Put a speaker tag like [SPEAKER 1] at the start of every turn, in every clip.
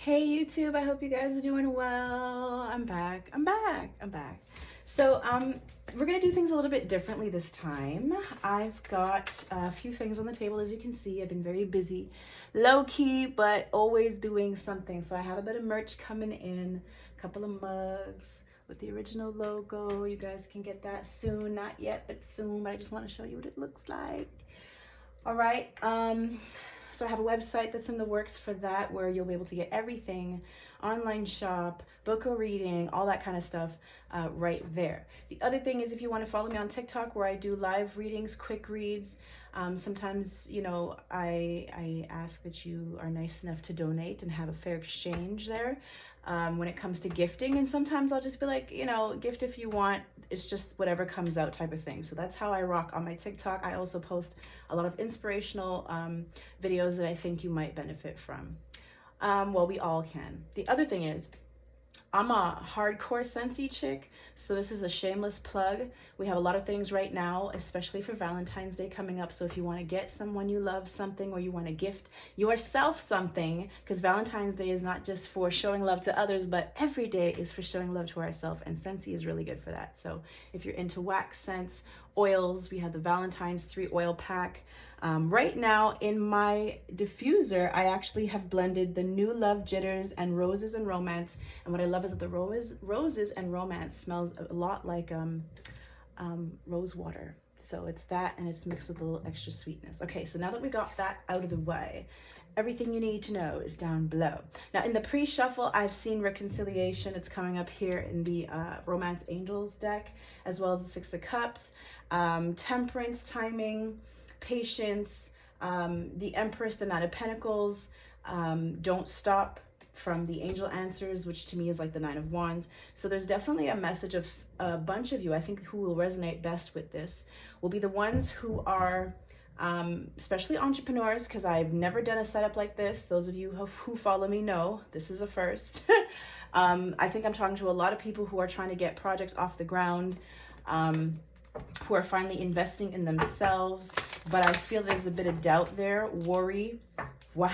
[SPEAKER 1] Hey YouTube, I hope you guys are doing well. I'm back. So we're gonna do things a little bit differently this time. I've got a few things on the table. As you can see, I've been very busy, low-key, but always doing something. So I have a bit of merch coming in, a couple of mugs with the original logo. You guys can get that soon. Not yet, but soon. But I just want to show you what it looks like. All right. So I have a website that's in the works for that, where you'll be able to get everything, online shop, book a reading, all that kind of stuff right there. The other thing is, if you want to follow me on TikTok, where I do live readings, quick reads, sometimes, you know, I ask that you are nice enough to donate and have a fair exchange there. When it comes to gifting, and sometimes I'll just be like, you know, gift if you want, it's just whatever comes out type of thing. So that's how I rock on my TikTok. I also post a lot of inspirational videos that I think you might benefit from. Well, we all can. The other thing is, I'm a hardcore Scentsy chick, so this is a shameless plug. We have a lot of things right now, especially for Valentine's Day coming up. So if you want to get someone you love something, or you want to gift yourself something, because Valentine's Day is not just for showing love to others, but every day is for showing love to ourselves, and Scentsy is really good for that. So if you're into wax scents, oils, we have the Valentine's 3 oil pack. Right now in my diffuser, I actually have blended the New Love Jitters and Roses and Romance. And what I love is that the Roses and Romance smells a lot like rose water. So it's that, and it's mixed with a little extra sweetness. Okay, so now that we got that out of the way, everything you need to know is down below. Now in the pre-shuffle, I've seen Reconciliation. It's coming up here in the Romance Angels deck, as well as the Six of Cups, Temperance, Timing, Patience, the Empress, the Knight of Pentacles, Don't Stop from the Angel Answers, which to me is like the Nine of Wands. So there's definitely a message of a bunch of you, I think, who will resonate best with this will be the ones who are especially entrepreneurs, because I've never done a setup like this. Those of you who follow me know this is a first. I think I'm talking to a lot of people who are trying to get projects off the ground, who are finally investing in themselves, but I feel there's a bit of doubt there, worry. Wow.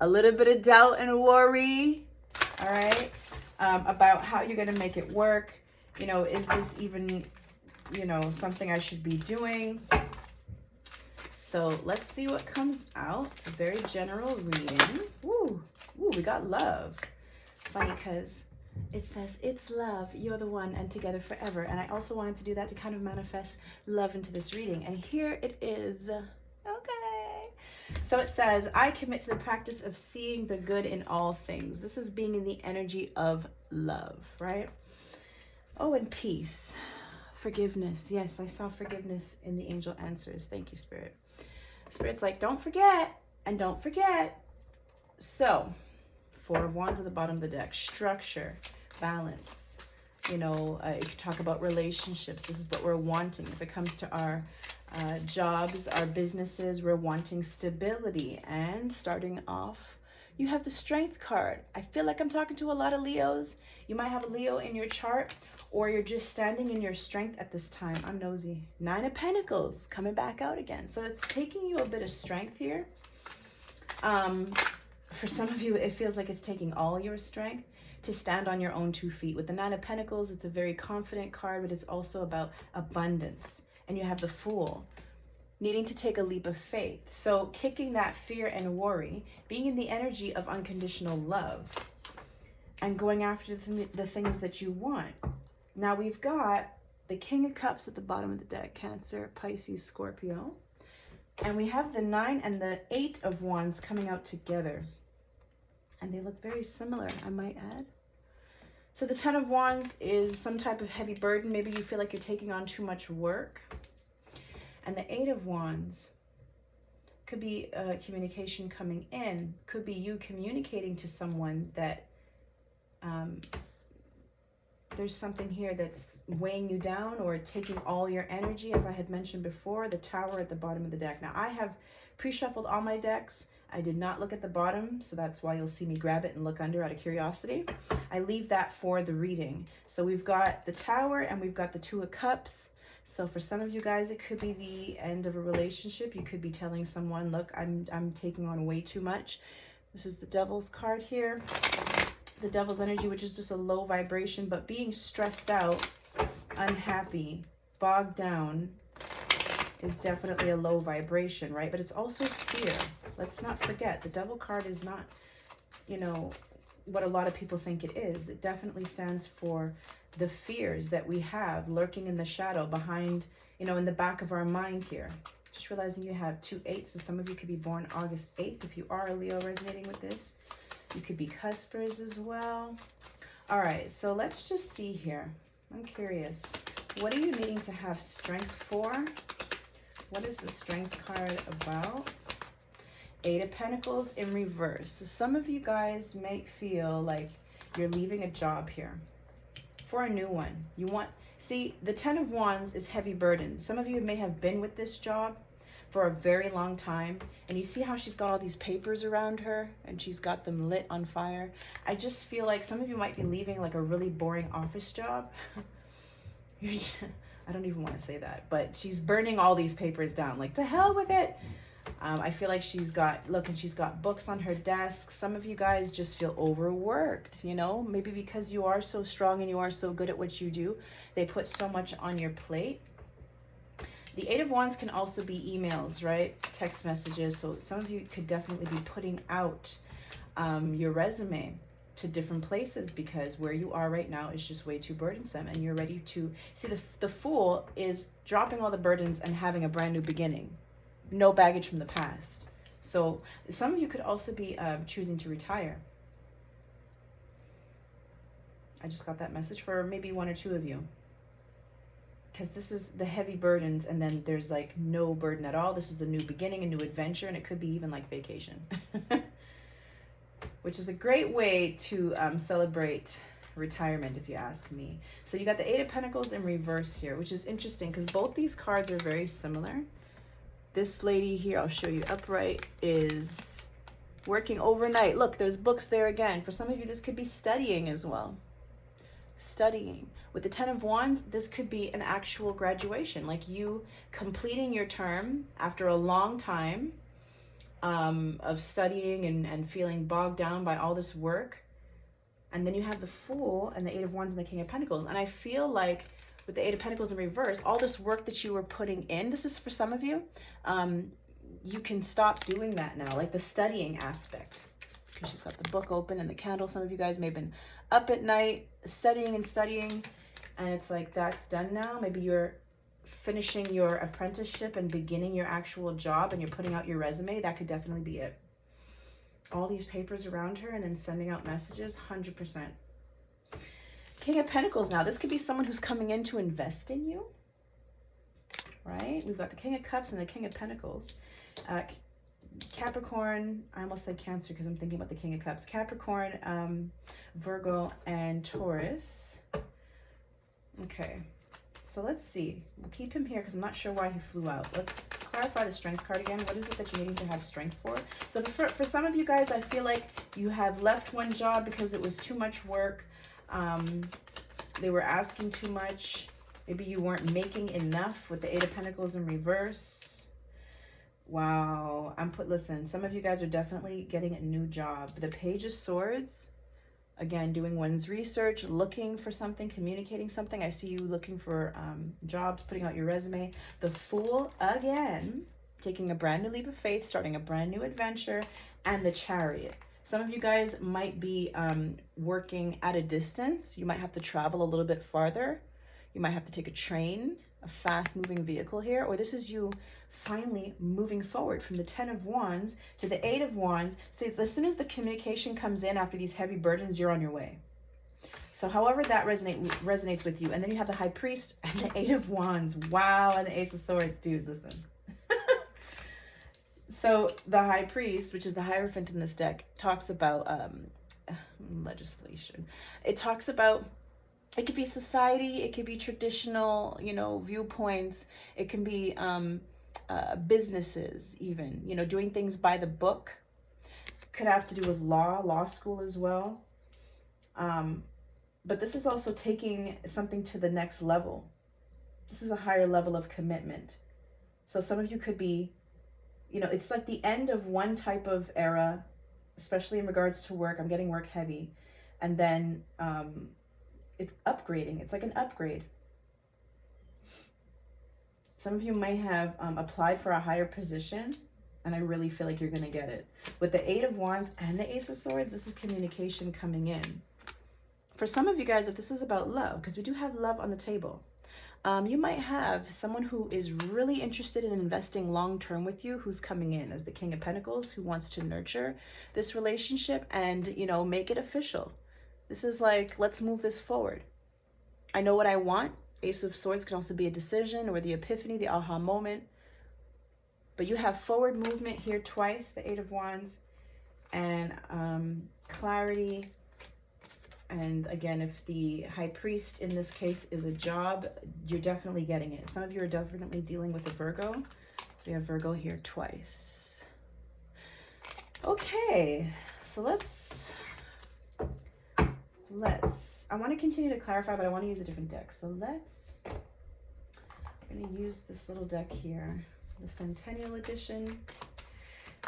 [SPEAKER 1] A little bit of doubt and worry, all right, about how you're going to make it work. You know, is this even, you know, something I should be doing? So let's see what comes out. It's a very general reading. Ooh, we got love. Funny, because it says, it's love, you're the one, and together forever. And I also wanted to do that to kind of manifest love into this reading. And here it is. Okay. So it says, I commit to the practice of seeing the good in all things. This is being in the energy of love, right? Oh, and peace. Forgiveness. Yes, I saw forgiveness in the angel answers. Thank you, Spirit. Spirit's like, don't forget, and don't forget. So, 4 of Wands at the bottom of the deck. Structure, balance. You know, you could talk about relationships. This is what we're wanting. If it comes to our jobs, our businesses, we're wanting stability. And starting off, you have the Strength card. I feel like I'm talking to a lot of Leos. You might have a Leo in your chart, or you're just standing in your strength at this time. I'm nosy. 9 of Pentacles coming back out again. So it's taking you a bit of strength here. For some of you, it feels like it's taking all your strength to stand on your own 2 feet. With the 9 of Pentacles, it's a very confident card, but it's also about abundance. And you have the Fool, needing to take a leap of faith. So kicking that fear and worry, being in the energy of unconditional love, and going after the things that you want. Now we've got the King of Cups at the bottom of the deck, Cancer, Pisces, Scorpio. And we have the 9 and the 8 of Wands coming out together. And they look very similar, I might add. So the 10 of Wands is some type of heavy burden. Maybe you feel like you're taking on too much work. And the 8 of Wands could be communication coming in. Could be you communicating to someone that there's something here that's weighing you down or taking all your energy. As I had mentioned before, the Tower at the bottom of the deck. Now I have pre-shuffled all my decks. I did not look at the bottom, so that's why you'll see me grab it and look under out of curiosity. I leave that for the reading. So we've got the Tower and we've got the 2 of Cups. So for some of you guys, it could be the end of a relationship. You could be telling someone, look, I'm taking on way too much. This is the Devil's card here. The Devil's energy, which is just a low vibration, but being stressed out, unhappy, bogged down is definitely a low vibration, right? But it's also fear. Let's not forget, the Devil card is not, you know, what a lot of people think it is. It definitely stands for the fears that we have lurking in the shadow behind, you know, in the back of our mind here. Just realizing you have 2 8s, so some of you could be born August 8th. If you are a Leo resonating with this, you could be cuspers as well. All right, so let's just see here. I'm curious. What are you needing to have strength for? What is the Strength card about? 8 of Pentacles in reverse. So some of you guys may feel like you're leaving a job here for a new one. You want, see, the 10 of Wands is heavy burden. Some of you may have been with this job for a very long time, and you see how she's got all these papers around her and she's got them lit on fire. I just feel like some of you might be leaving like a really boring office job. I don't even want to say that, but she's burning all these papers down, like to hell with it. I feel like she's got, look, and she's got books on her desk. Some of you guys just feel overworked, you know, maybe because you are so strong and you are so good at what you do. They put so much on your plate. The 8 of Wands can also be emails, right? Text messages. So some of you could definitely be putting out your resume to different places because where you are right now is just way too burdensome, and you're ready to see the Fool is dropping all the burdens and having a brand new beginning. No baggage from the past. So some of you could also be choosing to retire. I just got that message for maybe 1 or 2 of you. Because this is the heavy burdens, and then there's like no burden at all. This is the new beginning, a new adventure, and it could be even like vacation. Which is a great way to celebrate retirement, if you ask me. So you got the 8 of Pentacles in reverse here, which is interesting because both these cards are very similar. This lady here, I'll show you upright, is working overnight. Look, there's books there again. For some of you, this could be studying as well. Studying. With the 10 of Wands, this could be an actual graduation, like you completing your term after a long time of studying and feeling bogged down by all this work. And then you have the Fool and the 8 of Wands and the King of Pentacles. And I feel like with the 8 of Pentacles in reverse, all this work that you were putting in, this is for some of you, you can stop doing that now, like the studying aspect. She's got the book open and the candle. Some of you guys may have been up at night studying, and it's like that's done now. Maybe you're finishing your apprenticeship and beginning your actual job, and you're putting out your resume. That could definitely be it. All these papers around her and then sending out messages, 100%. King of Pentacles now. This could be someone who's coming in to invest in you, right? We've got the King of Cups and the King of Pentacles. Capricorn, I almost said Cancer because I'm thinking about the King of Cups. Capricorn, Virgo, and Taurus. Okay, so let's see. We'll keep him here because I'm not sure why he flew out. Let's clarify the Strength card again. What is it that you're needing to have strength for? So for some of you guys, I feel like you have left one job because it was too much work. They were asking too much. Maybe you weren't making enough with the 8 of Pentacles in reverse. Wow. Listen, some of you guys are definitely getting a new job. The Page of Swords, again, doing one's research, looking for something, communicating something. I see you looking for jobs, putting out your resume. The Fool, again, taking a brand new leap of faith, starting a brand new adventure, and the Chariot. Some of you guys might be working at a distance. You might have to travel a little bit farther. You might have to take a train, a fast-moving vehicle here, or this is you finally moving forward from the 10 of Wands to the 8 of Wands. So it's as soon as the communication comes in after these heavy burdens, you're on your way. So however that resonates with you. And then you have the High Priest and the 8 of Wands. Wow, and the Ace of Swords, dude, listen. So the High Priest, which is the Hierophant in this deck, talks about legislation. It talks about, it could be society, it could be traditional, you know, viewpoints. It can be businesses even, you know, doing things by the book. Could have to do with law school as well. But this is also taking something to the next level. This is a higher level of commitment. So some of you could be, you know, it's like the end of one type of era, especially in regards to work. I'm getting work heavy. And then it's upgrading. It's like an upgrade. Some of you might have applied for a higher position, and I really feel like you're going to get it. With the 8 of Wands and the Ace of Swords, this is communication coming in. For some of you guys, if this is about love, because we do have love on the table, you might have someone who is really interested in investing long-term with you, who's coming in as the King of Pentacles, who wants to nurture this relationship and, you know, make it official. This is like, let's move this forward. I know what I want. Ace of Swords can also be a decision or the epiphany, the aha moment. But you have forward movement here twice, the 8 of Wands, and clarity. And again, if the High Priest in this case is a job, you're definitely getting it. Some of you are definitely dealing with a Virgo. So we have Virgo here twice. Okay, so I want to continue to clarify, but I want to use a different deck. So I'm going to use this little deck here, the Centennial Edition.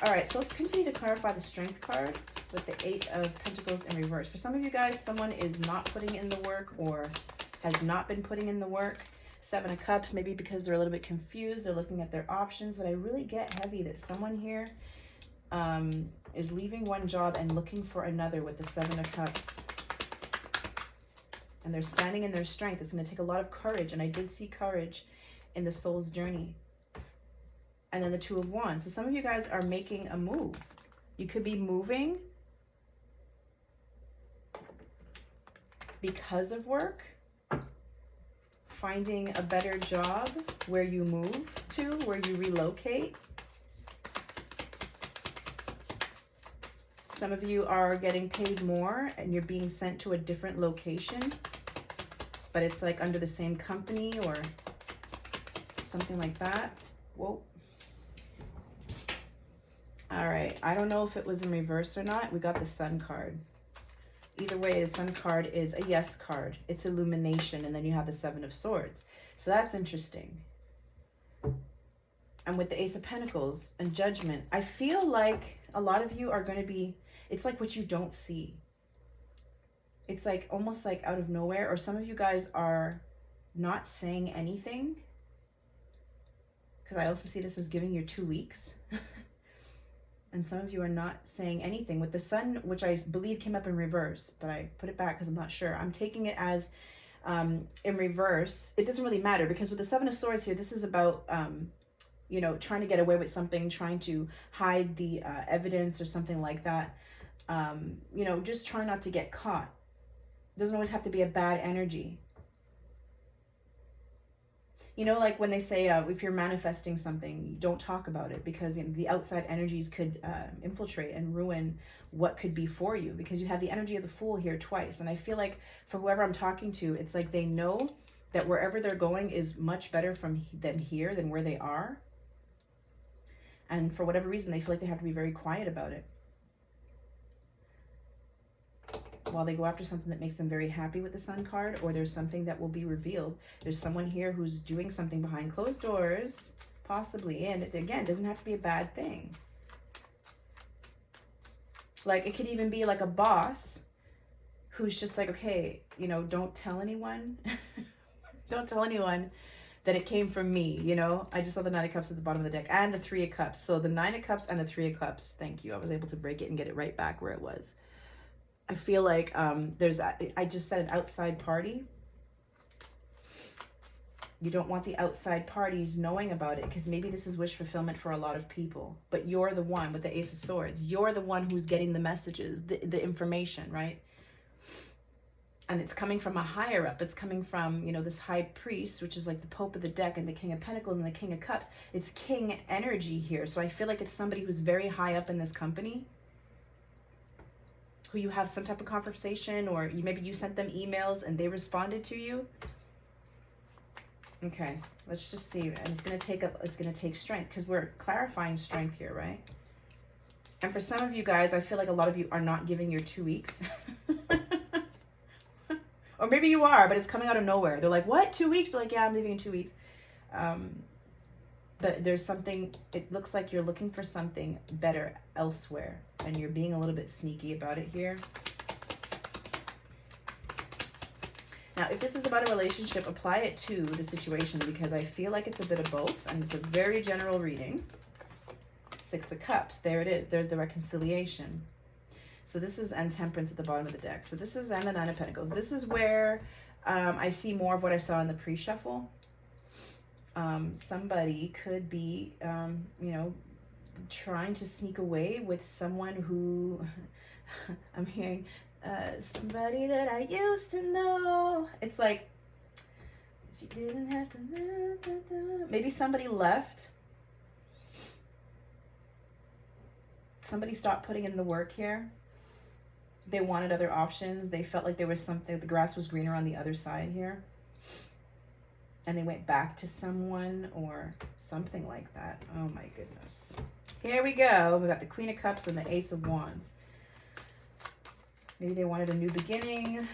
[SPEAKER 1] All right, so let's continue to clarify the Strength card with the 8 of Pentacles in reverse. For some of you guys, someone is not putting in the work or has not been putting in the work. 7 of Cups, maybe because they're a little bit confused. They're looking at their options, but I really get heavy that someone here is leaving one job and looking for another with the 7 of Cups. And they're standing in their strength. It's going to take a lot of courage, and I did see courage in the soul's journey. And then the 2 of Wands. So some of you guys are making a move. You could be moving because of work, finding a better job where you move to, where you relocate. Some of you are getting paid more and you're being sent to a different location, but it's like under the same company or something like that. Whoa. All right, I don't know if it was in reverse or not. We got the Sun card. Either way, the Sun card is a yes card. It's illumination, and then you have the 7 of Swords. So that's interesting. And with the Ace of Pentacles and Judgment, I feel like a lot of you are going to be, it's like what you don't see. It's like almost like out of nowhere, or some of you guys are not saying anything. Because I also see this as giving you 2 weeks. And some of you are not saying anything. With the Sun, which I believe came up in reverse, but I put it back because I'm not sure. I'm taking it as in reverse. It doesn't really matter because with the 7 of Swords here, this is about, you know, trying to get away with something, trying to hide the evidence or something like that. You know, just try not to get caught. It doesn't always have to be a bad energy. You know, like when they say, if you're manifesting something, don't talk about it because you know, the outside energies could infiltrate and ruin what could be for you because you have the energy of the Fool here twice. And I feel like for whoever I'm talking to, it's like they know that wherever they're going is much better than here, than where they are. And for whatever reason, they feel like they have to be very quiet about it. While they go after something that makes them very happy with the Sun card, or there's something that will be revealed. There's someone here who's doing something behind closed doors, possibly, and it, again, doesn't have to be a bad thing. Like, it could even be like a boss who's just like, okay, you know, don't tell anyone. Don't tell anyone that it came from me, you know? I just saw the 9 of Cups at the bottom of the deck, and the 3 of Cups. So the 9 of Cups and the 3 of Cups, thank you. I was able to break it and get it right back where it was. I feel like I just said an outside party. You don't want the outside parties knowing about it because maybe this is wish fulfillment for a lot of people. But you're the one with the Ace of Swords. You're the one who's getting the messages, the information, right? And it's coming from a higher up. It's coming from, you know, this High Priest, which is like the Pope of the deck, and the King of Pentacles and the King of Cups. It's king energy here. So I feel like it's somebody who's very high up in this company, who you have some type of conversation, or maybe you sent them emails and they responded to you. Okay, let's just see. And it's gonna take strength because we're clarifying strength here, right? And for some of you guys, I feel like a lot of you are not giving your 2 weeks. Or maybe you are, but it's coming out of nowhere. They're like, what, 2 weeks? They're like, yeah, I'm leaving in 2 weeks. But there's something, it looks like you're looking for something better elsewhere, and you're being a little bit sneaky about it here. Now, if this is about a relationship, apply it to the situation, because I feel like it's a bit of both, and it's a very general reading. Six of Cups, there it is. There's the reconciliation. So this is, and Temperance at the bottom of the deck. So this is, and the Nine of Pentacles. This is where I see more of what I saw in the pre-shuffle. Somebody could be, you know, trying to sneak away with someone who, I'm hearing, somebody that I used to know. It's like, she didn't have to, maybe somebody left. Somebody stopped putting in the work here. They wanted other options. They felt like there was something, the grass was greener on the other side here. And they went back to someone or something like that. Oh my goodness. Here we go. We got the Queen of Cups and the Ace of Wands. Maybe they wanted a new beginning,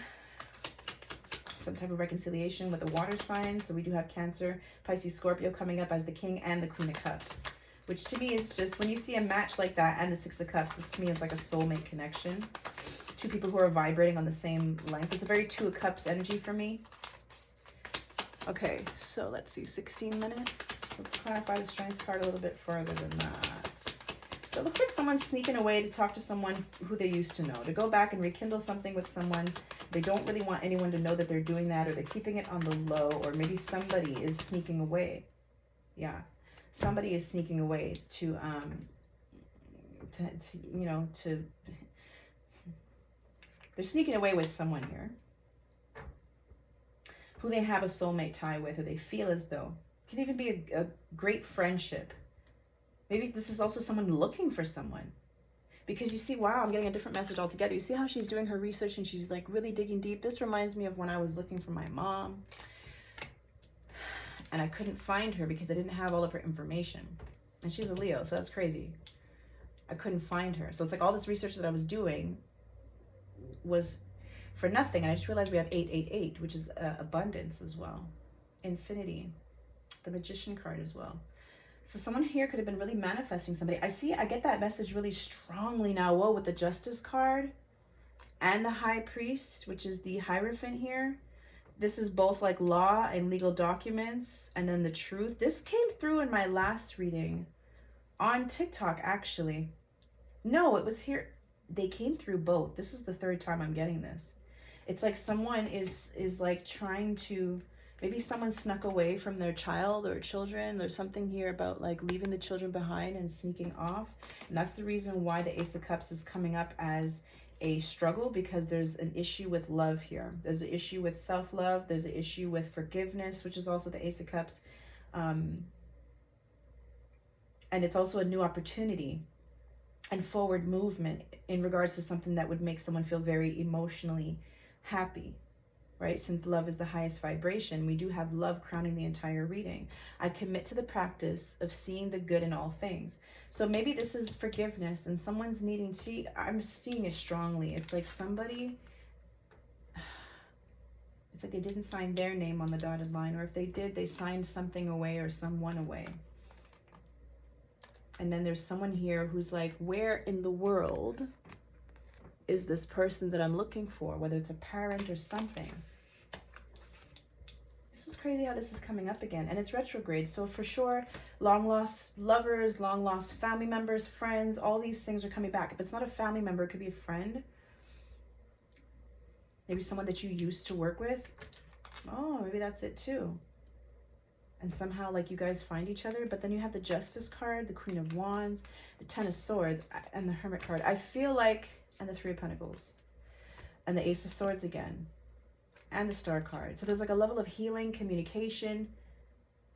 [SPEAKER 1] some type of reconciliation with a water sign. So we do have Cancer, Pisces, Scorpio coming up as the King and the Queen of Cups, which to me is just, when you see a match like that and the Six of Cups, this to me is like a soulmate connection. Two people who are vibrating on the same length. It's a very Two of Cups energy for me. Okay, so let's see, 16 minutes. So let's clarify the Strength card a little bit further than that. So it looks like someone's sneaking away to talk to someone who they used to know, to go back and rekindle something with someone. They don't really want anyone to know that they're doing that, or they're keeping it on the low, or maybe somebody is sneaking away. Yeah, somebody is sneaking away to you know, they're sneaking away with someone here who they have a soulmate tie with, or they feel as though. It could even be a great friendship. Maybe this is also someone looking for someone. Because you see, wow, I'm getting a different message altogether. You see how she's doing her research and she's like really digging deep. This reminds me of when I was looking for my mom. And I couldn't find her because I didn't have all of her information. And she's a Leo, so that's crazy. I couldn't find her. So it's like all this research that I was doing was for nothing. And I just realized we have 888, which is abundance as well. Infinity. The Magician card as well. So someone here could have been really manifesting somebody. I get that message really strongly now. Whoa, with the Justice card and the High Priest, which is the Hierophant here. This is both like law and legal documents. And then the Truth. This came through in my last reading on TikTok, actually. No, it was here. They came through both. This is the third time I'm getting this. It's like someone is like trying to, maybe someone snuck away from their child or children. There's something here about like leaving the children behind and sneaking off. And that's the reason why the Ace of Cups is coming up as a struggle, because there's an issue with love here. There's an issue with self-love. There's an issue with forgiveness, which is also the Ace of Cups. And it's also a new opportunity and forward movement in regards to something that would make someone feel very emotionally happy, right? Since love is the highest vibration, we do have love crowning the entire reading. I commit to the practice of seeing the good in all things. So maybe this is forgiveness and someone's needing to, I'm seeing it strongly. It's like somebody, it's like they didn't sign their name on the dotted line, or if they did, they signed something away or someone away. And then there's someone here who's like, where in the world is this person that I'm looking for? Whether it's a parent or something. This is crazy how this is coming up again. And it's retrograde. So for sure, long lost lovers, long lost family members, friends, all these things are coming back. If it's not a family member, it could be a friend. Maybe someone that you used to work with. Oh, maybe that's it too. And somehow like you guys find each other. But then you have the Justice card, the Queen of Wands, the Ten of Swords, and the Hermit card. I feel like, and the Three of Pentacles, and the Ace of Swords again, and the Star card. So there's like a level of healing, communication.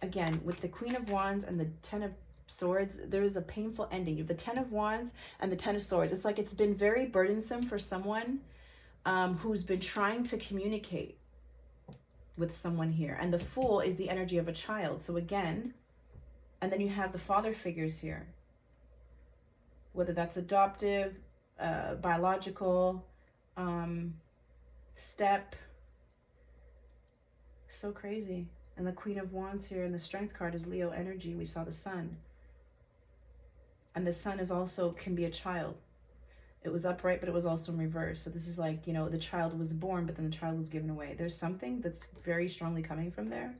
[SPEAKER 1] Again, with the Queen of Wands and the Ten of Swords, there is a painful ending. You have the Ten of Wands and the Ten of Swords. It's like it's been very burdensome for someone who's been trying to communicate with someone here. And the Fool is the energy of a child. So again, and then you have the father figures here. Whether that's adoptive, biological, step, So crazy. And the Queen of Wands here and the Strength card is Leo energy. We saw the Sun. And the Sun is also, can be a child. It was upright, but it was also in reverse. So this is like, you know, the child was born, but then the child was given away. There's something that's very strongly coming from there.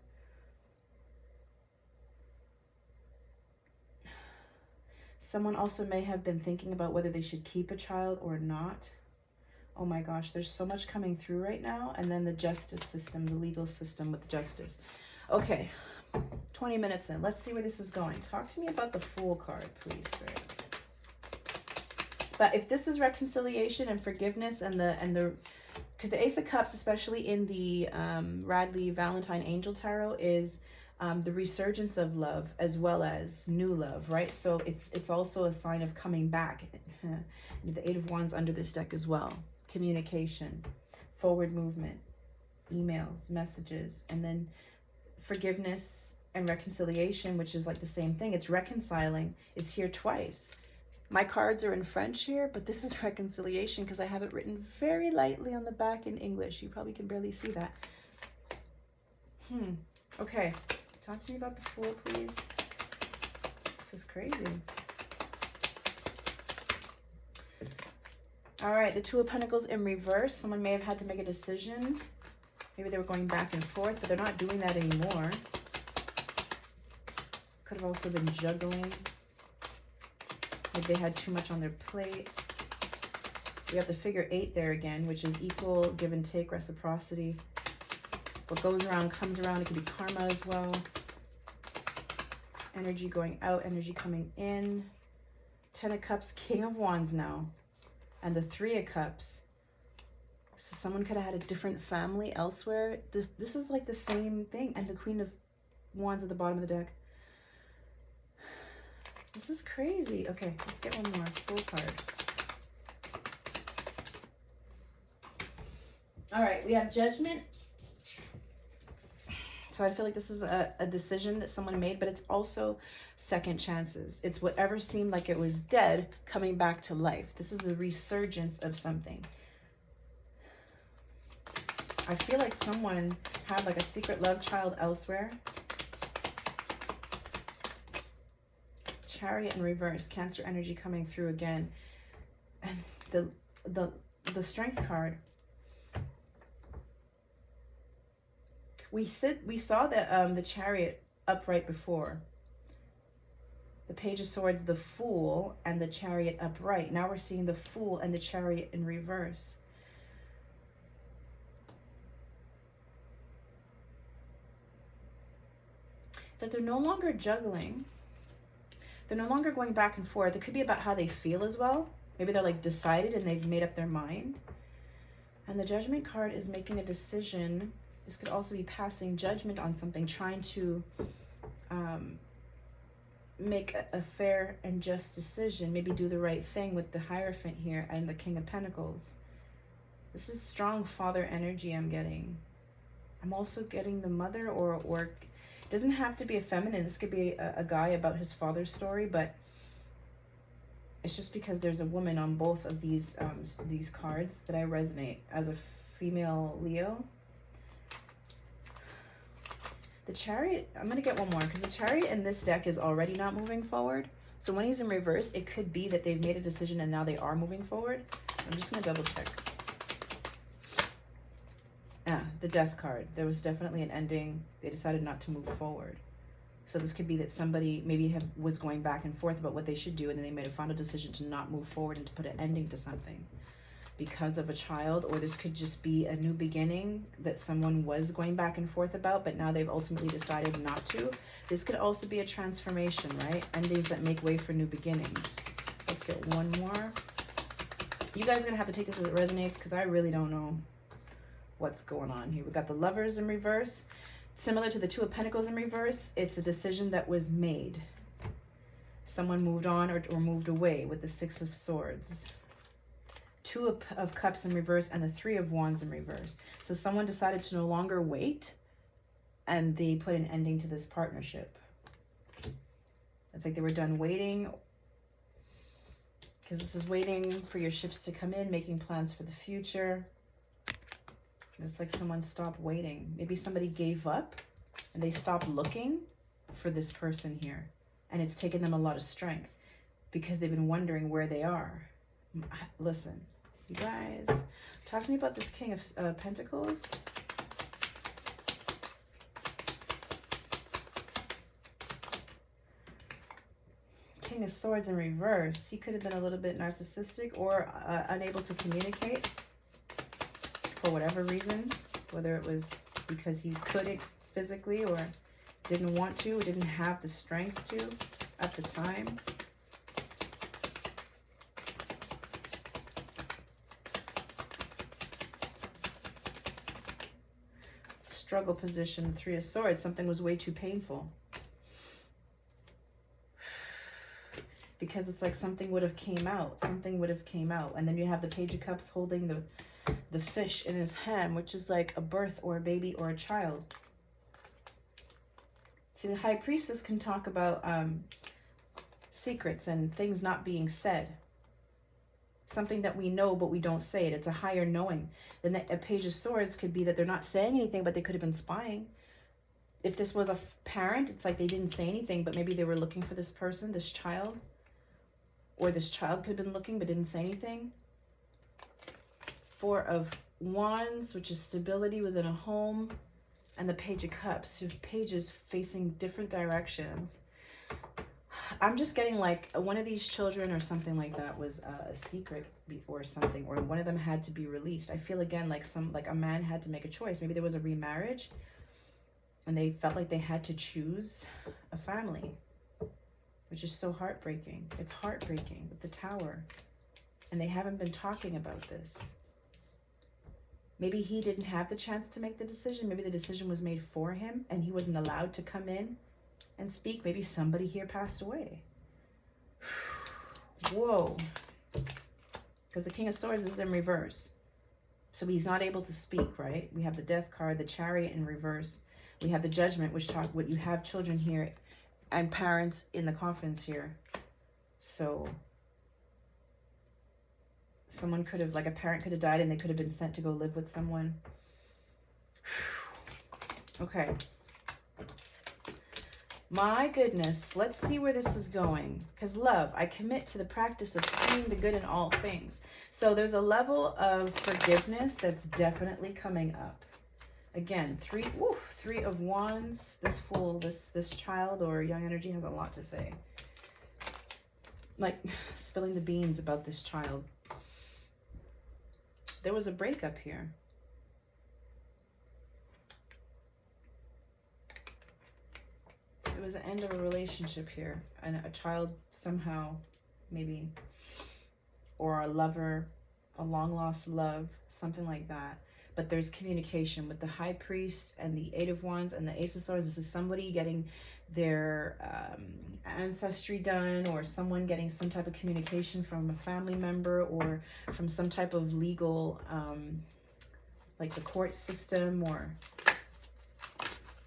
[SPEAKER 1] Someone also may have been thinking about whether they should keep a child or not. Oh my gosh, there's so much coming through right now. And then the justice system, the legal system with justice. Okay, 20 minutes in. Let's see where this is going. Talk to me about the Fool card, please, Spirit. But if this is reconciliation and forgiveness and the because the Ace of Cups, especially in the Radley Valentine Angel Tarot, is the resurgence of love as well as new love, right? So it's also a sign of coming back. The Eight of Wands under this deck as well. Communication, forward movement, emails, messages, and then forgiveness and reconciliation, which is like the same thing. It's reconciling, is here twice. My cards are in French here, but this is reconciliation because I have it written very lightly on the back in English. You probably can barely see that. Okay. Talk to me about the Fool, please. This is crazy. All right, the Two of Pentacles in reverse. Someone may have had to make a decision. Maybe they were going back and forth, but they're not doing that anymore. Could have also been juggling. Maybe they had too much on their plate. We have the figure 8 there again, which is equal, give and take, reciprocity. What goes around comes around. It can be karma as well. Energy going out, energy coming in. 10 of Cups, King of Wands now. And the 3 of Cups. So someone could have had a different family elsewhere. This is like the same thing. And the Queen of Wands at the bottom of the deck. This is crazy. Okay, let's get one more. Fool card. All right, we have Judgment. So I feel like this is a decision that someone made, but it's also second chances. It's whatever seemed like it was dead coming back to life. This is a resurgence of something. I feel like someone had like a secret love child elsewhere. Chariot in reverse, Cancer energy coming through again. And the Strength card. We saw the Chariot upright before. The Page of Swords, the Fool, and the Chariot upright. Now we're seeing the Fool and the Chariot in reverse. It's like they're no longer juggling. They're no longer going back and forth. It could be about how they feel as well. Maybe they're like decided and they've made up their mind. And the Judgment card is making a decision. This could also be passing judgment on something, trying to make a fair and just decision, maybe do the right thing with the Hierophant here and the King of Pentacles. This is strong father energy I'm getting. I'm also getting the Mother, or it doesn't have to be a feminine. This could be a guy about his father's story, but it's just because there's a woman on both of these cards that I resonate as a female Leo. The Chariot, I'm going to get one more because the Chariot in this deck is already not moving forward. So when he's in reverse, it could be that they've made a decision and now they are moving forward. I'm just going to double check. The Death card. There was definitely an ending. They decided not to move forward. So this could be that somebody maybe was going back and forth about what they should do, and then they made a final decision to not move forward and to put an ending to something because of a child. Or this could just be a new beginning that someone was going back and forth about, but now they've ultimately decided not to. This could also be a transformation, right? Endings that make way for new beginnings. Let's get one more. You guys are going to have to take this as it resonates because I really don't know what's going on here. We got the Lovers in reverse. Similar to the Two of Pentacles in reverse, it's a decision that was made. Someone moved on or moved away with the Six of Swords. Two of Cups in reverse and the Three of Wands in reverse. So someone decided to no longer wait and they put an ending to this partnership. It's like they were done waiting, because this is waiting for your ships to come in, making plans for the future. It's like someone stopped waiting. Maybe somebody gave up and they stopped looking for this person here. And it's taken them a lot of strength because they've been wondering where they are. Listen, you guys, talk to me about this King of Pentacles. King of Swords in reverse. He could have been a little bit narcissistic or unable to communicate for whatever reason, whether it was because he couldn't physically or didn't want to, or didn't have the strength to at the time. Struggle position, Three of Swords. Something was way too painful. Because it's like something would have came out. Something would have came out. And then you have the Page of Cups holding the fish in his hand, which is like a birth or a baby or a child. See, the High Priestess can talk about secrets and things not being said. Something that we know, but we don't say it. It's a higher knowing. Then a Page of Swords could be that they're not saying anything, but they could have been spying. If this was a parent, it's like they didn't say anything, but maybe they were looking for this person, this child. Or this child could have been looking, but didn't say anything. Four of Wands, which is stability within a home. And the Page of Cups, so pages facing different directions. I'm just getting like one of these children or something like that was a secret or something, or one of them had to be released. I feel again like a man had to make a choice. Maybe there was a remarriage and they felt like they had to choose a family, which is so heartbreaking. It's heartbreaking with the Tower. And they haven't been talking about this. Maybe he didn't have the chance to make the decision. Maybe the decision was made for him and he wasn't allowed to come in and speak. Maybe somebody here passed away. Whoa. Because the King of Swords is in reverse. So he's not able to speak, right? We have the Death card, the Chariot in reverse. We have the Judgment, which talk what you have children here and parents in the coffins here. So someone could have, like a parent could have died and they could have been sent to go live with someone. Okay. My goodness, let's see where this is going. Because love, I commit to the practice of seeing the good in all things. So there's a level of forgiveness that's definitely coming up. Again, Three of Wands. This fool, this child or young energy has a lot to say. Like spilling the beans about this child. There was a breakup here. It was the end of a relationship here. And a child somehow, maybe, or a lover, a long lost love, something like that. But there's communication with the High Priest and the Eight of Wands and the Ace of Swords. This is somebody getting their ancestry done, or someone getting some type of communication from a family member or from some type of legal, like the court system or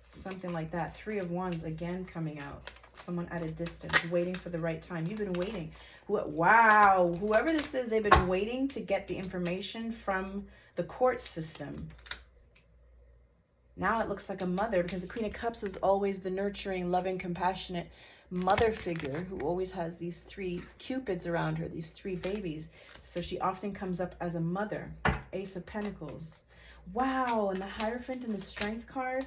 [SPEAKER 1] something like that. Three of Wands again coming out. Someone at a distance, waiting for the right time. You've been waiting. Wow, whoever this is, they've been waiting to get the information from the court system. Now it looks like a mother, because the Queen of Cups is always the nurturing, loving, compassionate mother figure who always has these three cupids around her, these three babies. So she often comes up as a mother. Ace of Pentacles. Wow, and the Hierophant and the Strength card.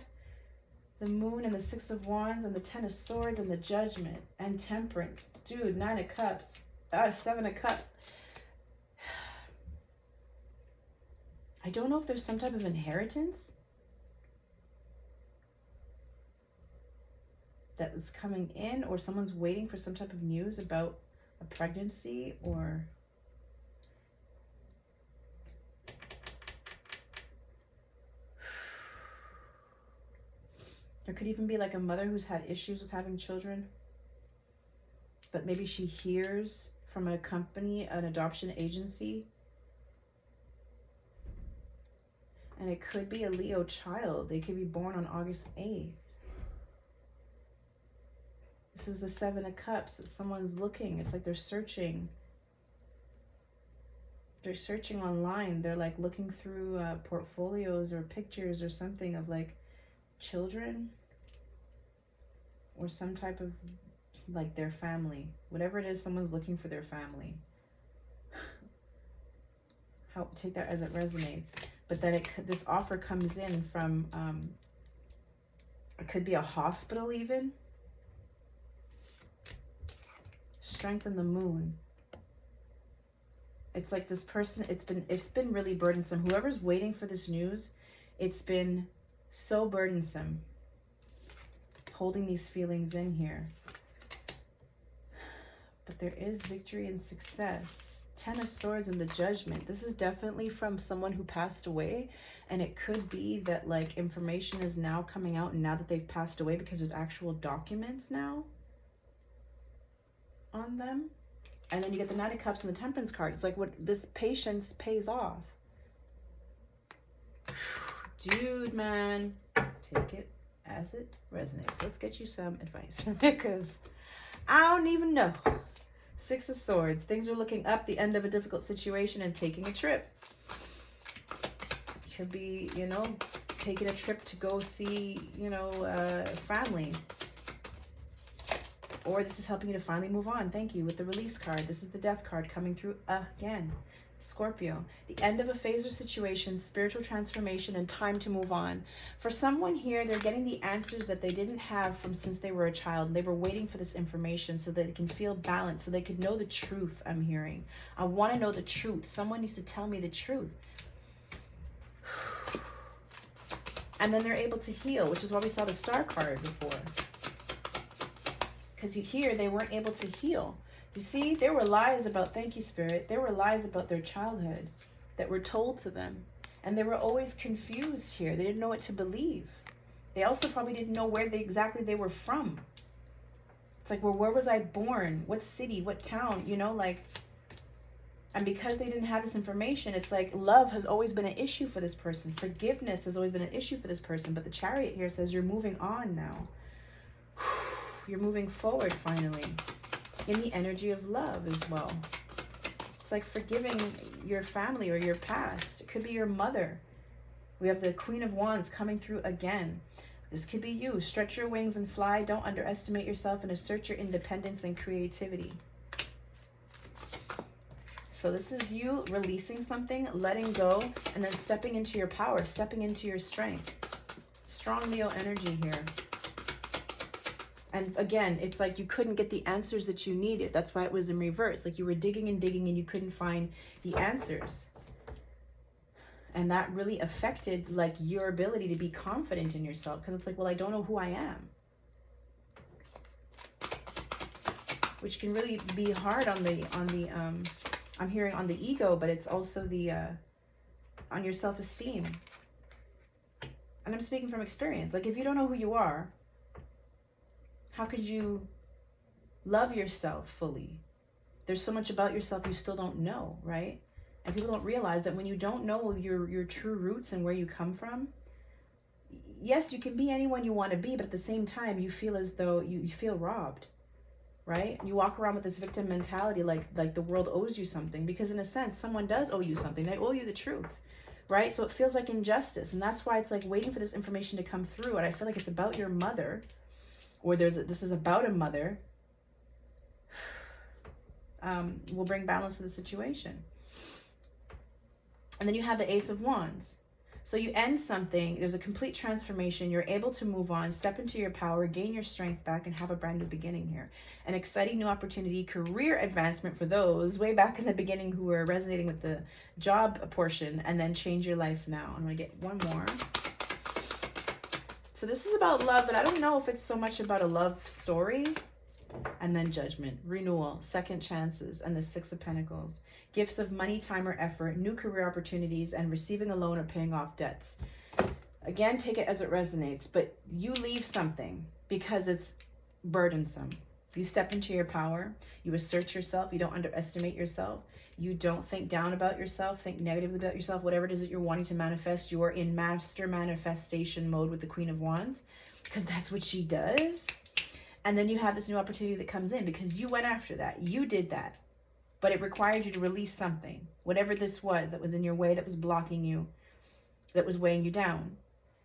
[SPEAKER 1] The Moon and the Six of Wands and the Ten of Swords and the Judgment and Temperance. Dude, Nine of Cups. Seven of Cups. I don't know if there's some type of inheritance that is coming in, or someone's waiting for some type of news about a pregnancy, or there could even be like a mother who's had issues with having children, but maybe she hears from a company, an adoption agency, and it could be a Leo child. They could be born on August 8th. This is the Seven of Cups, that someone's looking. It's like they're searching. They're searching online. They're like looking through portfolios or pictures or something of like children or some type of like their family. Whatever it is, someone's looking for their family. Help take that as it resonates. But then this offer comes in from, it could be a hospital even. Strength in the moon. It's like this person, it's been really burdensome. Whoever's waiting for this news, it's been so burdensome. Holding these feelings in here. But there is victory and success. 10 of Swords and the Judgment. This is definitely from someone who passed away. And it could be that like information is now coming out now that they've passed away, because there's actual documents now on them. And then you get the Knight of Cups and the Temperance card. It's like what this patience pays off. Dude, man. Take it as it resonates. Let's get you some advice. Because I don't even know. 6 of Swords. Things are looking up. The end of a difficult situation and taking a trip. Could be, you know, taking a trip to go see, you know, family. Or this is helping you to finally move on. Thank you. With the Release card. This is the Death card coming through again. Scorpio. The end of a phase or situation, spiritual transformation, and time to move on. For someone here, they're getting the answers that they didn't have from since they were a child. They were waiting for this information so that they can feel balanced, so they could know the truth. I'm hearing. I want to know the truth. Someone needs to tell me the truth. And then they're able to heal, which is why we saw the Star card before. Because here, they weren't able to heal. You see, there were lies about, thank you, Spirit. There were lies about their childhood that were told to them. And they were always confused here. They didn't know what to believe. They also probably didn't know where exactly they were from. It's like, well, where was I born? What city? What town? You know, like, and because they didn't have this information, it's like love has always been an issue for this person. Forgiveness has always been an issue for this person. But the Chariot here says you're moving on now. You're moving forward finally in the energy of love as well. It's like forgiving your family or your past. It could be your mother. We have the Queen of Wands coming through again. This could be you. Stretch your wings and fly. Don't underestimate yourself and assert your independence and creativity. So this is you releasing something, letting go, and then stepping into your power, stepping into your strength. Strong Leo energy here. And again, it's like you couldn't get the answers that you needed. That's why it was in reverse. Like you were digging and digging and you couldn't find the answers. And that really affected like your ability to be confident in yourself. Because it's like, well, I don't know who I am. Which can really be hard on the I'm hearing on the ego, but it's also the, on your self-esteem. And I'm speaking from experience. Like if you don't know who you are, how could you love yourself fully? There's so much about yourself you still don't know, right? And people don't realize that when you don't know your true roots and where you come from, yes, you can be anyone you want to be, but at the same time, you feel as though you feel robbed, right? You walk around with this victim mentality like the world owes you something, because in a sense, someone does owe you something. They owe you the truth, right? So it feels like injustice. And that's why it's like waiting for this information to come through. And I feel like it's about your mother. Or this is about a mother, will bring balance to the situation. And then you have the Ace of Wands. So you end something, there's a complete transformation, you're able to move on, step into your power, gain your strength back, and have a brand new beginning here. An exciting new opportunity, career advancement for those way back in the beginning who were resonating with the job portion, and then change your life now. I'm going to get one more. So this is about love, but I don't know if it's so much about a love story. And then Judgment, renewal, second chances, and the 6 of Pentacles. Gifts of money, time, or effort, new career opportunities, and receiving a loan or paying off debts. Again, take it as it resonates, but you leave something because it's burdensome. You step into your power, you assert yourself, you don't underestimate yourself, you don't think down about yourself, think negatively about yourself, whatever it is that you're wanting to manifest, you are in master manifestation mode with the Queen of Wands, because that's what she does. And then you have this new opportunity that comes in because you went after that. You did that. but it required you to release something, whatever this was that was in your way, that was blocking you, that was weighing you down.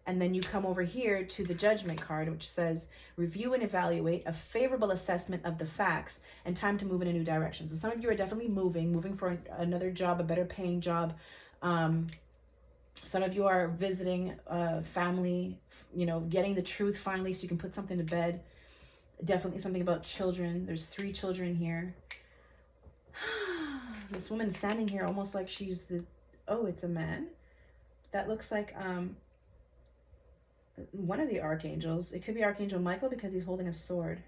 [SPEAKER 1] And then you come over here to the Judgment card, which says, review and evaluate a favorable assessment of the facts and time to move in a new direction. So some of you are definitely moving for another job, a better paying job. Some of you are visiting family, you know, getting the truth finally so you can put something to bed. Definitely something about children. There's 3 children here. This woman standing here almost like she's the, oh, it's a man. That looks like one of the archangels. It could be Archangel Michael because he's holding a sword.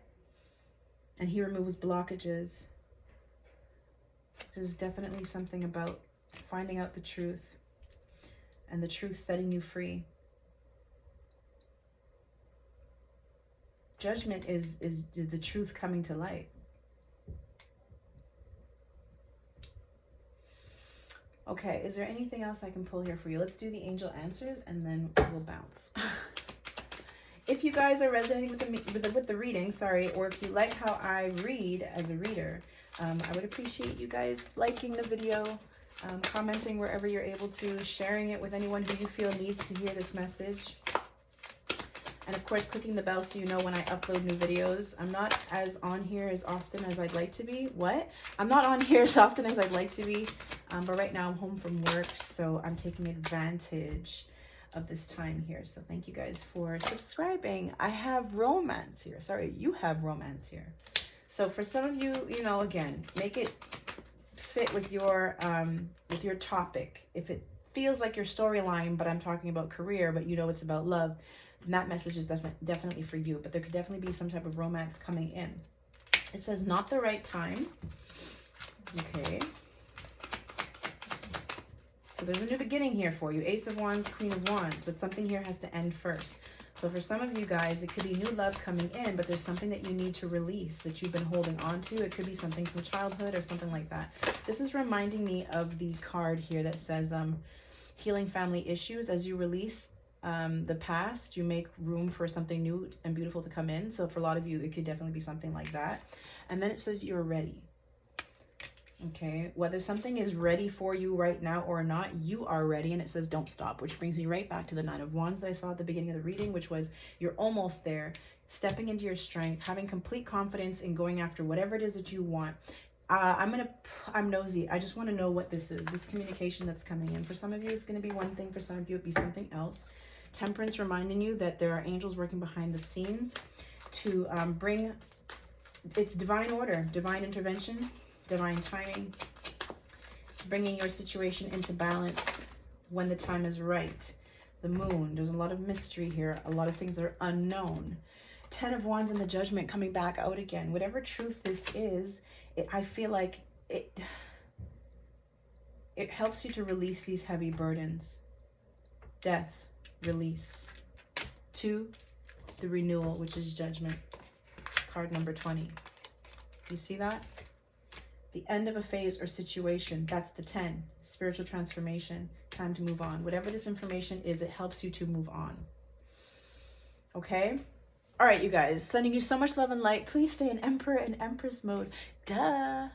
[SPEAKER 1] And he removes blockages. There's definitely something about finding out the truth. And the truth setting you free. Judgment is the truth coming to light. Okay, is there anything else I can pull here for you? Let's do the angel answers and then we'll bounce. If you guys are resonating with the reading, sorry, or if you like how I read as a reader, I would appreciate you guys liking the video, commenting wherever you're able to, sharing it with anyone who you feel needs to hear this message. And of course, clicking the bell so you know when I upload new videos. I'm not as on here as often as I'd like to be. What? I'm not on here as often as I'd like to be. But right now I'm home from work, so I'm taking advantage of this time here. So thank you guys for subscribing. I have romance here. Sorry, you have romance here. So for some of you, you know, again, make it fit with your topic. If it feels like your storyline, but I'm talking about career, but you know it's about love, then that message is definitely for you. But there could definitely be some type of romance coming in. It says not the right time. Okay. So there's a new beginning here for you. Ace of Wands, Queen of Wands, but something here has to end first. So for some of you guys, it could be new love coming in, but there's something that you need to release that you've been holding on to. It could be something from childhood or something like that. This is reminding me of the card here that says healing family issues. As you release the past, you make room for something new and beautiful to come in. So for a lot of you, it could definitely be something like that. And then it says you're ready. Okay, whether something is ready for you right now or not, you are ready. And it says don't stop, which brings me right back to the 9 of Wands that I saw at the beginning of the reading, which was you're almost there, stepping into your strength, having complete confidence in going after whatever it is that you want. I'm nosy. I just want to know what this is, this communication that's coming in. For some of you, it's going to be one thing. For some of you, it'll be something else. Temperance reminding you that there are angels working behind the scenes to bring its divine order, divine intervention, divine timing, bringing your situation into balance when the time is right. The moon, there's a lot of mystery here, a lot of things that are unknown. 10 of Wands and the Judgment coming back out again. Whatever truth this is, I feel like it helps you to release these heavy burdens. Death, release. 2, the renewal, which is Judgment. Card number 20. You see that? The end of a phase or situation, that's the 10. Spiritual transformation, time to move on. Whatever this information is, it helps you to move on. Okay? All right, you guys, sending you so much love and light. Please stay in Emperor and Empress mode. Duh.